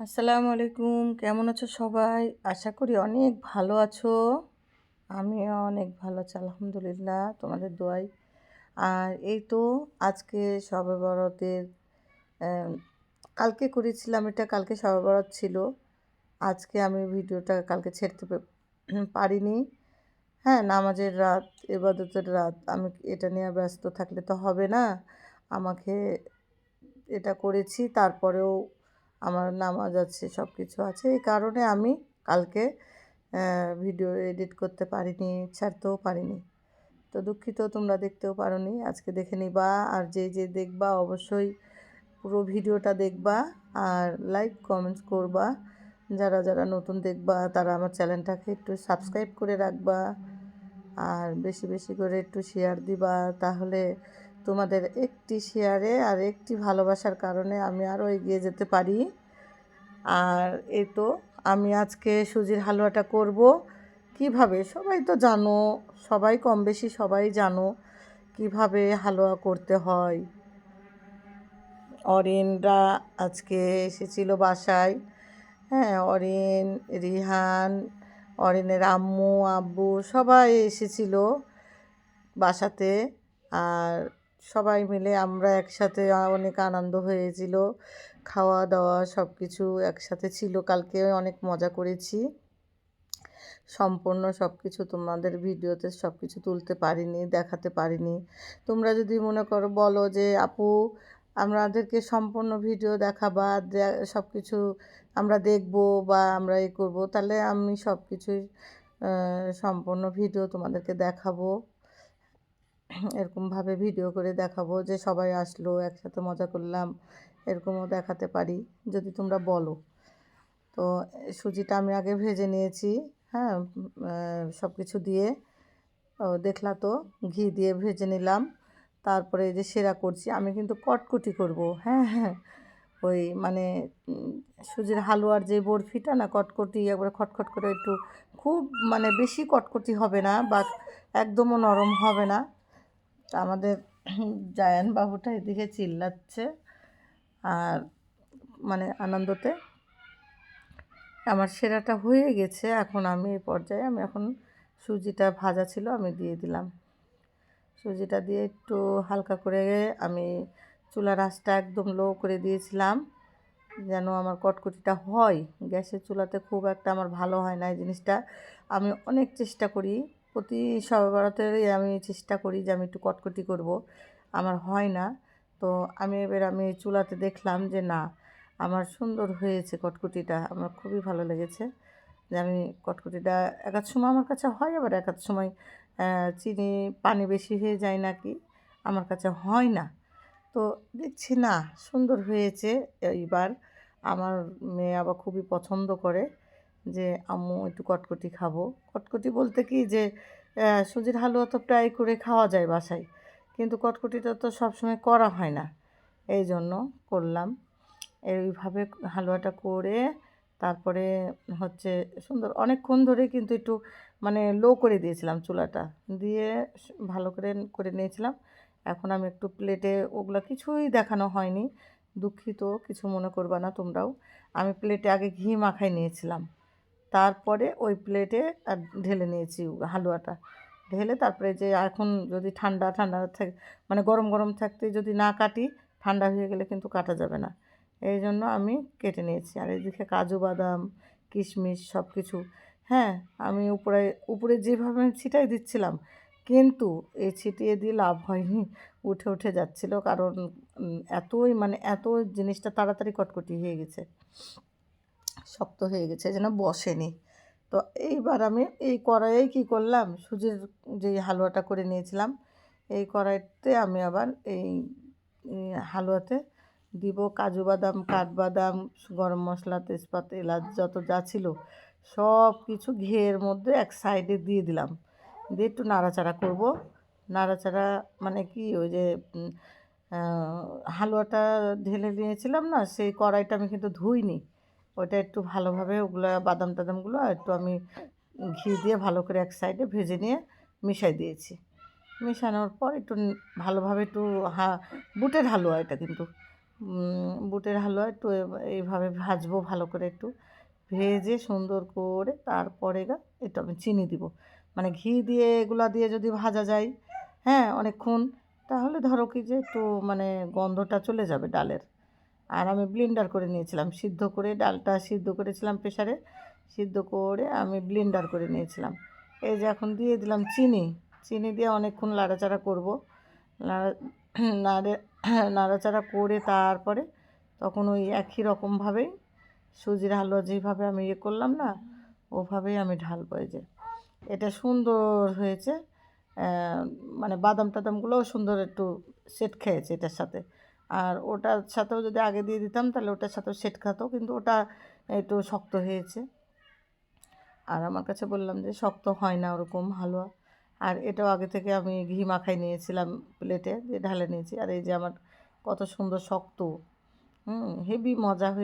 আসসালামু আলাইকুম, কেমন আছো সবাই? আশা করি অনেক ভালো আছো। আমিও অনেক ভালো আছি আলহামদুলিল্লাহ, তোমাদের দোয়ায়। আর এই তো আজকে শবে বরাতের আহ, কালকে করেছিলাম, এটা কালকে শবে বরাত ছিল। আজকে আমি ভিডিওটা কালকে পারিনি। হ্যাঁ, নামাজের রাত, ইবাদতের রাত, আমি এটা নিয়ে ব্যস্ত থাকলে তো হবে না। আমাকে এটা করেছি, তারপরেও আমার নামাজ আছে, সব কিছু আছে, এই কারণে আমি কালকে ভিডিও এডিট করতে পারিনি, ছাড়তেও পারিনি। তো দুঃখিত, তোমরা দেখতেও পারোনি, আজকে দেখে নিবা। আর যে যে দেখবা অবশ্যই পুরো ভিডিওটা দেখবা, আর লাইক কমেন্টস করবা। যারা যারা নতুন দেখবা তারা আমার চ্যানেলটাকে একটু সাবস্ক্রাইব করে রাখবা, আর বেশি বেশি করে একটু শেয়ার দিবা। তাহলে তোমাদের একটি শেয়ারে আর একটি ভালোবাসার কারণে আমি আরও এগিয়ে যেতে পারি। আর এই তো আমি আজকে সুজির হালুয়াটা করব কিভাবে, সবাই তো জানো, সবাই কম বেশি সবাই জানো কিভাবে হালুয়া করতে হয়। অরিনরা আজকে এসেছিল বাসায়। হ্যাঁ, অরিন, রিহান, অরিনের আম্মু আব্বু সবাই এসেছিল বাসাতে। আর সবাই মিলে আমরা একসাথে অনেক আনন্দ হয়েছিল, খাওয়া দাওয়া সব কিছু একসাথে ছিল। কালকে অনেক মজা করেছি। সম্পূর্ণ সব কিছু তোমাদের ভিডিওতে সব কিছু তুলতে পারিনি, দেখাতে পারিনি। তোমরা যদি মনে করো, বলো যে আপু আমাদেরকে সম্পূর্ণ ভিডিও দেখাবা, সব কিছু আমরা দেখব বা আমরা করব, তাহলে আমি সব কিছুই সম্পূর্ণ ভিডিও তোমাদেরকে দেখাবো। এরকমভাবে ভিডিও করে দেখাবো যে সবাই আসলো, একসাথে মজা করলাম, এরকমও দেখাতে পারি যদি তোমরা বলো। তো সুজিটা আমি আগে ভেজে নিয়েছি। হ্যাঁ, সব কিছু দিয়ে, দেখলা তো, ঘি দিয়ে ভেজে নিলাম। তারপরে এই যে সেরা করছি, আমি কিন্তু কটকুটি করব। হ্যাঁ হ্যাঁ, ওই মানে সুজির হালুয়ার যে বরফিটা না, কটকটি একবারে খটখট করে, একটু খুব মানে বেশি কটকটি হবে না বা একদমও নরম হবে না। তা আমাদের জায়ান বাবুটা এদিকে চিল্লাচ্ছে, আর মানে আনন্দতে আমার সেরাটা হয়ে গেছে। এখন আমি এই পর্যায়ে আমি এখন সুজিটা ভাজা ছিল, আমি দিয়ে দিলাম। সুজিটা দিয়ে একটু হালকা করে আমি চুলার আঁচটা একদম লো করে দিয়েছিলাম, যেন আমার কটকটিটা হয়। গ্যাসের চুলাতে খুব একটা আমার ভালো হয় না এই জিনিসটা। আমি অনেক চেষ্টা করি, প্রতি সবে বরাতেরই আমি চেষ্টা করি যে আমি একটু কটকটি করব, আমার হয় না। তো আমি চুলাতে দেখলাম যে না, আমার সুন্দর হয়েছে কটকটিটা, আমার খুবই ভালো লেগেছে। যে আমি কটকটিটা এক এক সময় আমার কাছে হয়, আবার এক এক সময় চিনি পানি বেশি হয়ে যায় নাকি, আমার কাছে হয় না। তো দেখছি না, সুন্দর হয়েছে। এইবার আমার মেয়ে আবার খুবই পছন্দ করে যে আম্মু একটু কটকটি খাবো। কটকটি বলতে কি যে সুজির হালুয়া তো প্রায় করে খাওয়া যায় বাসায়, কিন্তু কটকটিটা তো সবসময় করা হয় না, এই জন্য করলাম। এইভাবে হালুয়াটা করে তারপরে হচ্ছে সুন্দর অনেকক্ষণ ধরে কিন্তু একটু মানে লো করে দিয়েছিলাম চুলাটা, দিয়ে ভালো করে করে নিয়েছিলাম। এখন আমি একটু প্লেটে, ওগুলো কিছুই দেখানো হয়নি, দুঃখিত, কিছু মনে করবা না তোমরাও। আমি প্লেটে আগে ঘি মাখাই নিয়েছিলাম, তারপরে ওই প্লেটে ঢেলে নিয়েছি হালুয়াটা। ঢেলে তারপরে যে এখন যদি ঠান্ডা ঠান্ডা মানে গরম গরম থাকতে যদি না কাটি, ঠান্ডা হয়ে গেলে কিন্তু কাটা যাবে না, এই জন্য আমি কেটে নিয়েছি। আর এদিকে কাজু বাদাম কিশমিশ সব কিছু, হ্যাঁ, আমি উপরে উপরে যেভাবে আমি ছিটাই দিচ্ছিলাম, কিন্তু এই ছিটিয়ে দিয়ে লাভ হয়নি, উঠে উঠে যাচ্ছিল। কারণ এতই মানে এত জিনিসটা তাড়াতাড়ি কটকটি হয়ে গেছে, শক্ত হয়ে গেছে, যেন বসেনি। তো এইবার আমি এই কড়াইয়ে কী করলাম, সুজির যে হালুয়াটা করে নিয়েছিলাম, এই কড়াইতে আমি আবার এই হালুয়াতে দিব কাজু বাদাম, কাঠবাদাম, গরম মশলা, তেজপাতা, এলাচ যত যা ছিল সব কিছু ঘিয়ের মধ্যে এক সাইডে দিয়ে দিলাম। দিয়ে একটু নাড়াচাড়া করব। নাড়াচাড়া মানে কি, ওই যে হালুয়াটা ঢেলে নিয়েছিলাম না, সেই কড়াইটা আমি কিন্তু ধুইনি, ওটা একটু ভালোভাবে ওগুলো বাদাম টাদামগুলো একটু আমি ঘি দিয়ে ভালো করে এক সাইডে ভেজে নিয়ে মিশাই দিয়েছি। মেশানোর পর একটু ভালোভাবে একটু বুটের হালুয়া, এটা কিন্তু বুটের হালুয়া একটু এইভাবে ভাজবো ভালো করে, একটু ভেজে সুন্দর করে তারপরে একটু আমি চিনি দিব। মানে ঘি দিয়ে এগুলা দিয়ে যদি ভাজা যায়, হ্যাঁ, অনেকক্ষণ, তাহলে ধরো কি যে একটু মানে গন্ধটা চলে যাবে ডালের। আর আমি ব্লেন্ডার করে নিয়েছিলাম, সিদ্ধ করে ডালটা সিদ্ধ করেছিলাম প্রেসারে, সিদ্ধ করে আমি ব্লেন্ডার করে নিয়েছিলাম। এই যে এখন দিয়ে দিলাম চিনি, চিনি দিয়ে অনেকক্ষণ নাড়াচাড়া করব। নাড়া নাড়ে নাড়াচাড়া করে তারপরে তখন ওই একই রকমভাবেই সুজির হালুয়া যেইভাবে আমি ইয়ে করলাম না, ওভাবেই আমি ঢালবো। এই যে এটা সুন্দর হয়েছে। মানে বাদাম টাদামগুলোও সুন্দর একটু সেট খেয়েছে এটার সাথে। আর ওটার সাথেও যদি আগে দিয়ে দিতাম তাহলে ওটার সাথেও সেট খেত, কিন্তু ওটা একটু শক্ত হয়েছে। আর আমার কাছে বললাম যে শক্ত হয় না ওরকম হালুয়া। আর এটাও আগে থেকে আমি ঘি মাখাই নিয়েছিলাম, প্লেটে দিয়ে ঢালে নিয়েছি। আর এই যে আমার কত সুন্দর শক্ত, হেভি মজা হয়ে